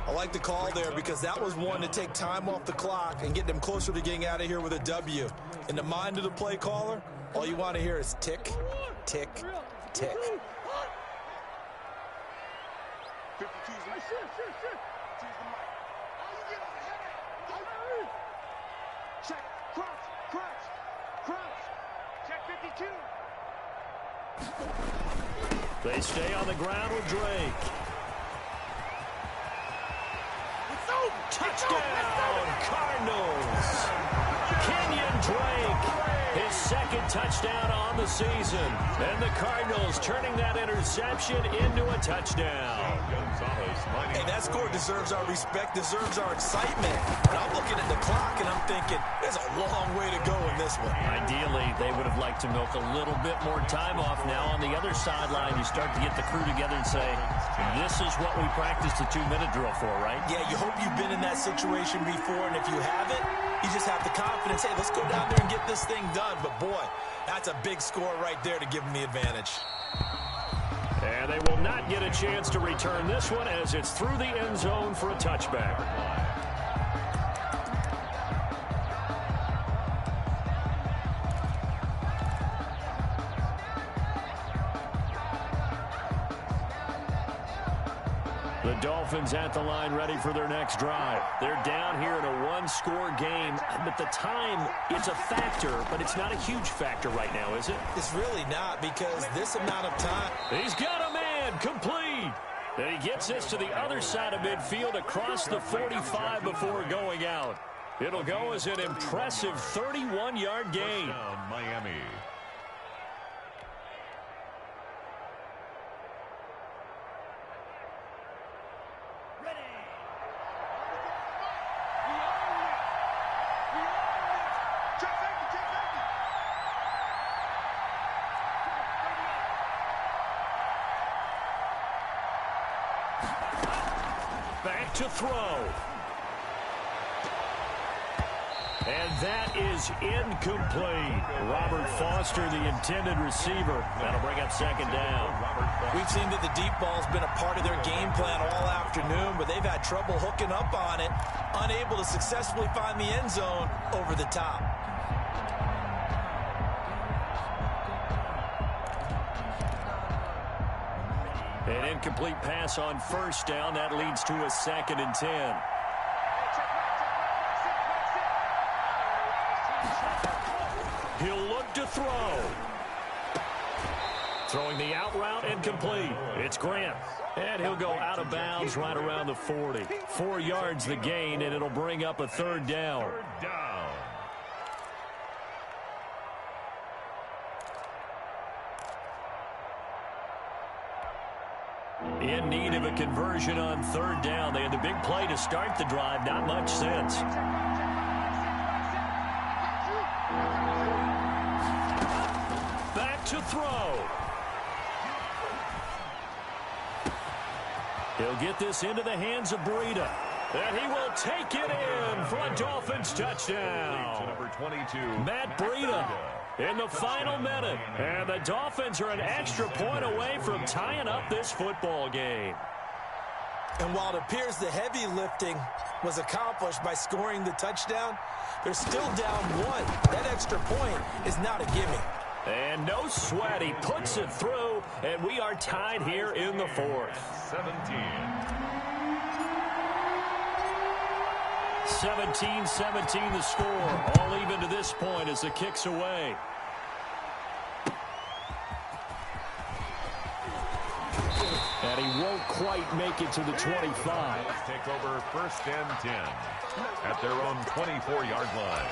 I like the call there because that was one to take time off the clock and get them closer to getting out of here with a W. In the mind of the play caller, all you want to hear is tick, tick, tick. 52's the mic. Check, crunch. Check 52. They stay on the ground with Drake. Touchdown, Cardinals. Kenyon Drake, his 2nd touchdown on the season. And the Cardinals turning that interception into a touchdown. Hey, that score deserves our respect, deserves our excitement. And I'm looking at the clock and I'm thinking, there's a long way to go in this one. Ideally, they would have liked to milk a little bit more time off. Now on the other sideline, you start to get the crew together and say, this is what we practiced a 2-minute drill for, right? Yeah, you hope you've been in that situation before, and if you haven't, you just have the confidence, hey, let's go down there and get this thing done. But boy, that's a big score right there to give them the advantage. And they will not get a chance to return this one as it's through the end zone for a touchback. The Dolphins at the line ready for their next drive. They're down here in a 1-score game, but the time, it's a factor, but it's not a huge factor right now, is it? It's really not, because this amount of time. He's got a man, complete. And he gets this to the other side of midfield across the 45 before going out. It'll go as an impressive 31-yard gain. Touchdown, Miami. back to throw. And that is incomplete. Robert Foster, the intended receiver. That'll bring up second down. We've seen that the deep ball's been a part of their game plan all afternoon, but they've had trouble hooking up on it, unable to successfully find the end zone over the top. An incomplete pass on first down. That leads to a 2nd and 10. He'll look to throw. Throwing the out route incomplete. It's Grant. And he'll go out of bounds right around the 40. 4 yards the gain, and it'll bring up a 3rd down. In need of a conversion on 3rd down. They had the big play to start the drive. Not much sense. Back to throw. He'll get this into the hands of Breida. And he will take it in for a Dolphins touchdown. Number 22, Matt Breida in the final minute. And the Dolphins are an extra point away from tying up this football game. And while it appears the heavy lifting was accomplished by scoring the touchdown, they're still down 1. That extra point is not a gimme. And no sweat. He puts it through, and we are tied here in the 4th. 17-17 the score. All even to this point as the kick's away. And he won't quite make it to the 25. Let's take over 1st and 10 at their own 24-yard line.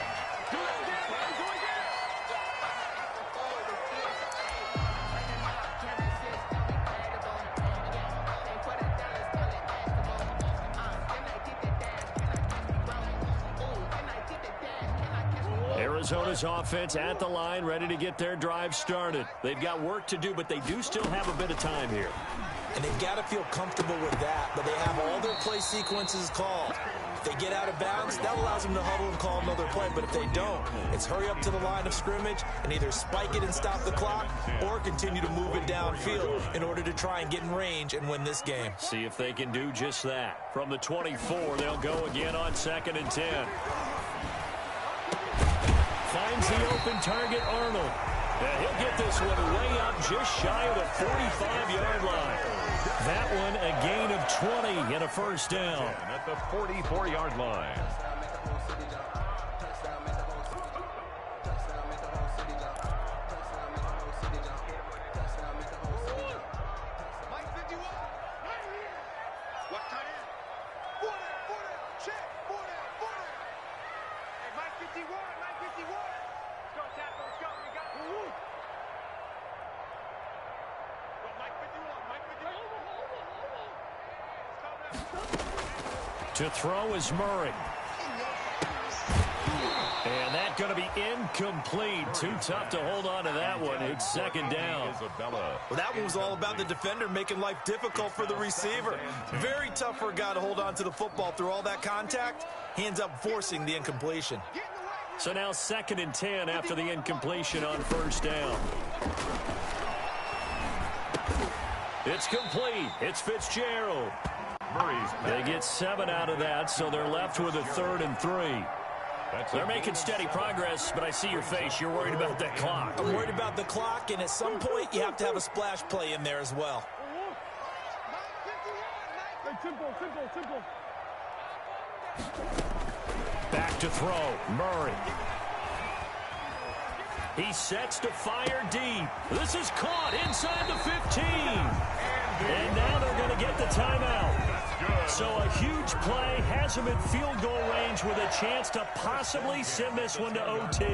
Arizona's offense at the line, ready to get their drive started. They've got work to do, but they do still have a bit of time here. And they've got to feel comfortable with that, but they have all their play sequences called. If they get out of bounds, that allows them to huddle and call another play. But if they don't, it's hurry up to the line of scrimmage and either spike it and stop the clock or continue to move it downfield in order to try and get in range and win this game. See if they can do just that. From the 24, they'll go again on 2nd and 10. Finds the open target, Arnold. And he'll get this one way up just shy of the 45-yard line. That one a gain of 20 and a 1st down. At the 44-yard line. To throw is Murray. And that's going to be incomplete. Too tough to hold on to that one. It's 2nd down. Well, that one was all about the defender making life difficult for the receiver. Very tough for a guy to hold on to the football through all that contact. He ends up forcing the incompletion. So now 2nd and 10 after the incompletion on 1st down. It's complete. It's Fitzgerald. They get 7 out of that, so they're left with a 3rd and 3. They're making steady progress, but I see your face. You're worried about that clock. I'm worried about the clock, and at some point, you have to have a splash play in there as well. Back to throw. Murray. He sets to fire deep. This is caught inside the 15. And now they're going to get the timeout. So a huge play has him in field goal range with a chance to possibly send this one to OT.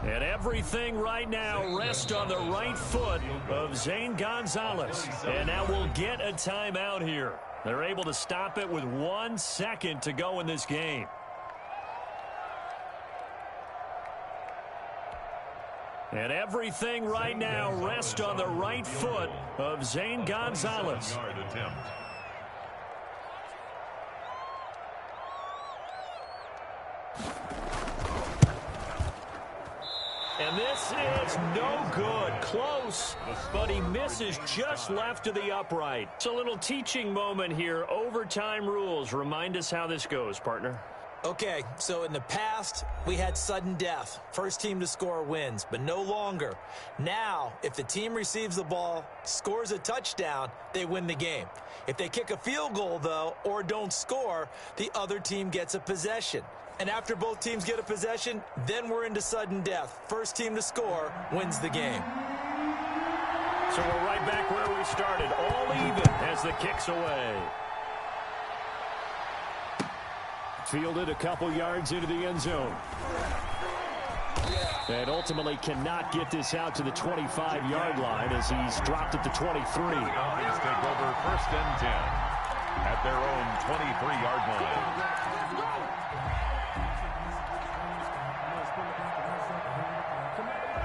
And everything right now rests on the right foot of Zane Gonzalez. And now we'll get a timeout here. They're able to stop it with 1 second to go in this game. And everything right now rests on the right foot of Zane Gonzalez. And this is no good. Close, but he misses just left to the upright. It's a little teaching moment here. Overtime rules. Remind us how this goes, partner. Okay, so in the past, we had sudden death. First team to score wins, but no longer. Now, if the team receives the ball, scores a touchdown, they win the game. If they kick a field goal, though, or don't score, the other team gets a possession. And after both teams get a possession, then we're into sudden death. First team to score wins the game. So we're right back where we started. All even as the kick's away. Fielded a couple yards into the end zone. And ultimately cannot get this out to the 25-yard line as he's dropped at the 23. Dolphins take over 1st and 10 at their own 23-yard line.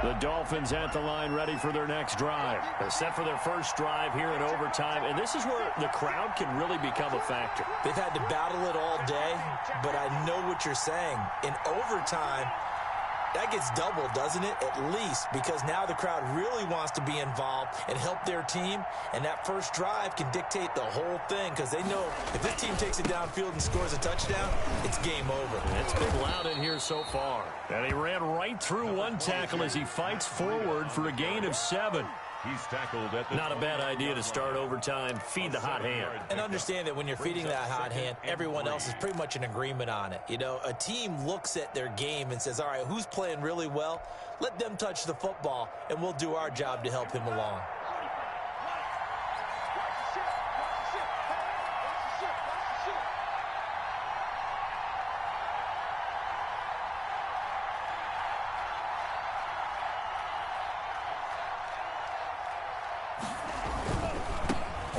The Dolphins at the line ready for their next drive. They're set for their first drive here in overtime, and this is where the crowd can really become a factor. They've had to battle it all day, but I know what you're saying. In overtime, that gets doubled, doesn't it? At least, because now the crowd really wants to be involved and help their team, and that first drive can dictate the whole thing because they know if this team takes it downfield and scores a touchdown, it's game over. It's been loud in here so far. And he ran right through one tackle as he fights forward for a gain of 7. He's tackled at the Not a bad idea to start overtime. Feed the hot hand. And understand that when you're feeding that hot hand, everyone else is pretty much in agreement on it. You know, a team looks at their game and says, all right, who's playing really well? Let them touch the football, and we'll do our job to help him along.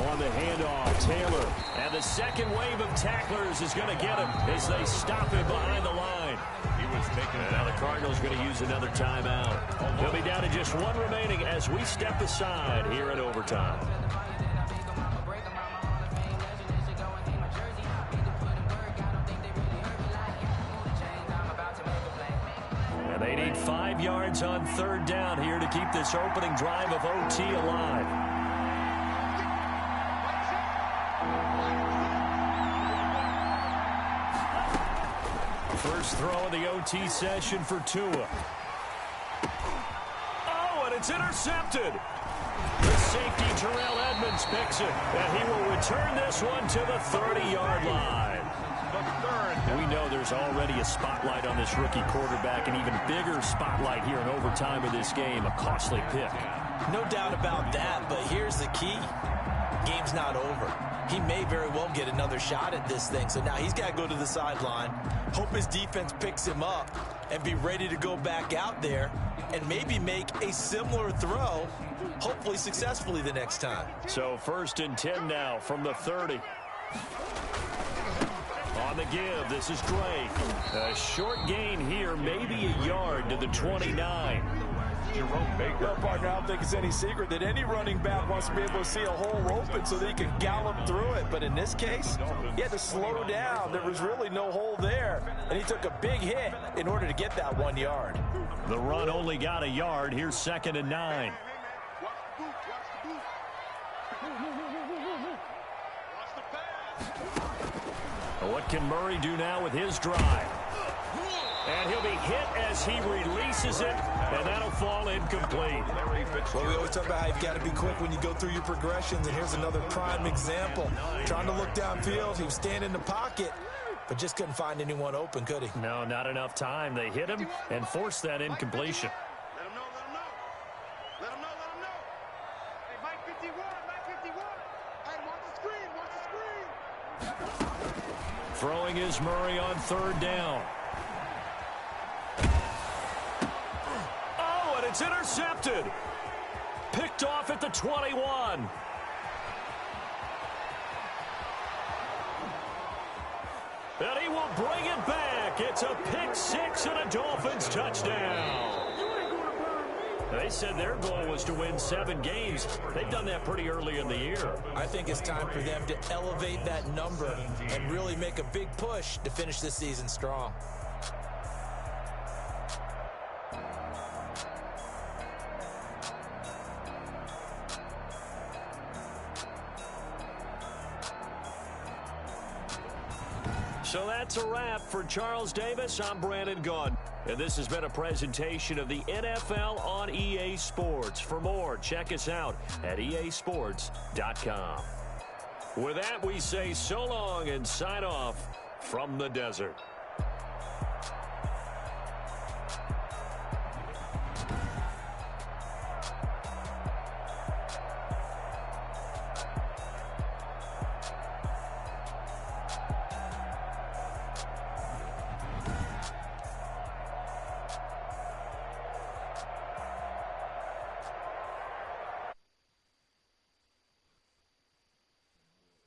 On the handoff, Taylor. And the second wave of tacklers is going to get him as they stop him behind the line. He was taken Now the Cardinals going to use another timeout. They'll be down to just one remaining as we step aside here in overtime. And they need 5 yards on 3rd down here to keep this opening drive of OT alive. First throw of the OT session for Tua. Oh, and it's intercepted. The safety, Terrell Edmonds, picks it, and he will return this one to the 30-yard line. We know there's already a spotlight on this rookie quarterback, an even bigger spotlight here in overtime of this game, a costly pick. No doubt about that, but here's the key. Game's not over. He may very well get another shot at this thing, so now he's got to go to the sideline, hope his defense picks him up, and be ready to go back out there and maybe make a similar throw, hopefully successfully the next time. So 1st and 10 now from the 30. On the give, this is Drake. A short gain here, maybe a yard to the 29. Jerome Baker. Well, partner, I don't think it's any secret that any running back wants to be able to see a hole open so that he can gallop through it. But in this case, he had to slow down. There was really no hole there, and he took a big hit in order to get that 1 yard. The run only got a yard. Here's 2nd and 9. What can Murray do now with his drive? And he'll be hit as he releases it, and that'll fall incomplete. Well, we always talk about how you've got to be quick when you go through your progressions, and here's another prime example. Trying to look downfield, he was standing in the pocket, but just couldn't find anyone open, could he? No, not enough time. They hit him and forced that incompletion. Let him know. Hey, Mike 51. Hey, watch the screen. Throwing is Murray on 3rd down. Oh, and it's intercepted. Picked off at the 21. And he will bring it back. It's a pick 6 and a Dolphins touchdown. They said their goal was to win 7 games. They've done that pretty early in the year. I think it's time for them to elevate that number and really make a big push to finish this season strong. So that's a wrap for Charles Davis. I'm Brandon Gunn. And this has been a presentation of the NFL on EA Sports. For more, check us out at easports.com. With that, we say so long and sign off from the desert.